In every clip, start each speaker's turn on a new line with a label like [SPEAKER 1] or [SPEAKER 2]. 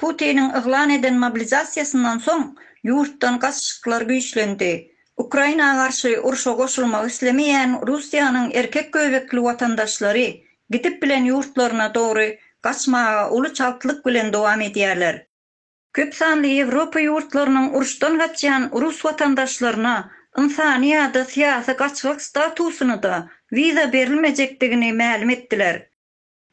[SPEAKER 1] Putin'in ıglan eden mobilizasiýasyndan soň ýurtdan gaçşyklar güýçlendi. Ukraina garşy urşa goşulmak islemeýän Russiýanyň erkek göbekli watandaşlary gidip bilen ýurtlaryna dogry gaçmaga uly çaltlyk bilen dowam edýärler. Köp sanly Ýewropa ýurtlarynyň urşdan gaçýan rus watandaşlaryna insany ýa-da syýasy gaçlyk statusyny da wiza berilmejekdigini ma'lum etdiler.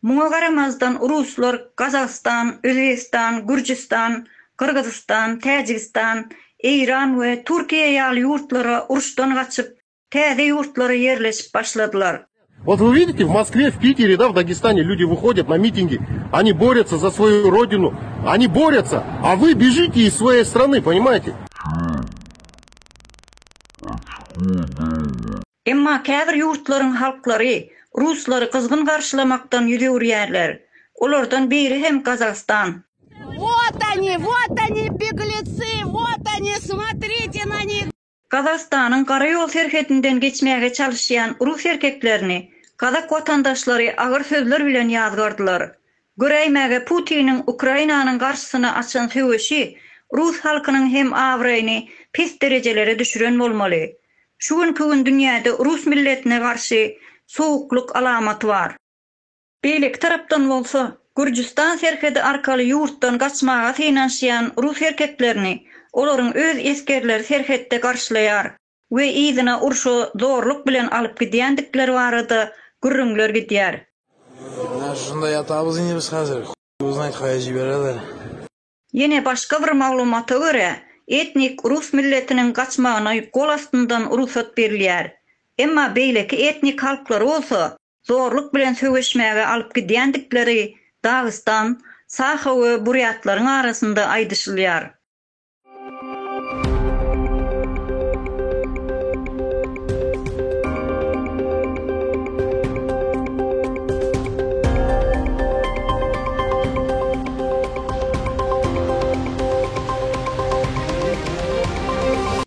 [SPEAKER 1] Muňa garamazdan ruslar Kazakystan, Özbekistan, Gürcistan, Kyrgyzstan, Täjikistan, İran we Türkiýe ýaly ýurtlara urşdan gaçyp, täze ýurtlara yerleşip başladylar.
[SPEAKER 2] Вот вы видите, в Москве, в Питере, да, в Дагестане люди выходят на митинги, они борются за свою родину, они борются, а вы бежите из своей страны, понимаете?
[SPEAKER 1] Emma käbir ýurtlaryň halklary ruslary kızgın garşylamakdan ýürýärler. Olardan biri hem Kazakystan.
[SPEAKER 3] Вот они, беглецы, вот они, смотрите на них.
[SPEAKER 1] Kazakstanyň gara ýol serhetinden geçmäge çalışýan rus erkeklerini Kazak watandaşlary agyr sözler bilen ýazgardylar. Göreýmäge Putiniň Ukrainanyň garşysyna açan höwüşi rus halkynyň hem awraýyny pis derejelere düşüren bolmaly. Şu günkü gün dünýäde rus milletine garşy soğukluk alamaty bar. Beýlek tarapdan bolsa, Gürcistan serhedi arkaly ýurtdan gaçmaga synanşýan rus erkeklerini olaryň öz eskerleri serhetde garşylaýar we ýygyna urşa zorluk bilen alyp gidýändikleri barada gürrüňler gidýär.
[SPEAKER 4] Şunda ýatabyz indi biz häzir. Uznaýt haýa jiberler.
[SPEAKER 1] Ýene başga bir maglumata görä, etnik rus milletiniň gaçmagyna gol astyndan ruhsat berilýär. Emma beýleki etnik halklar bolsa, zorluk bilen söwüşmäge alyp gidýändikleri Dagestan, Saha we Buryatlaryň arasynda aýdyşylýar.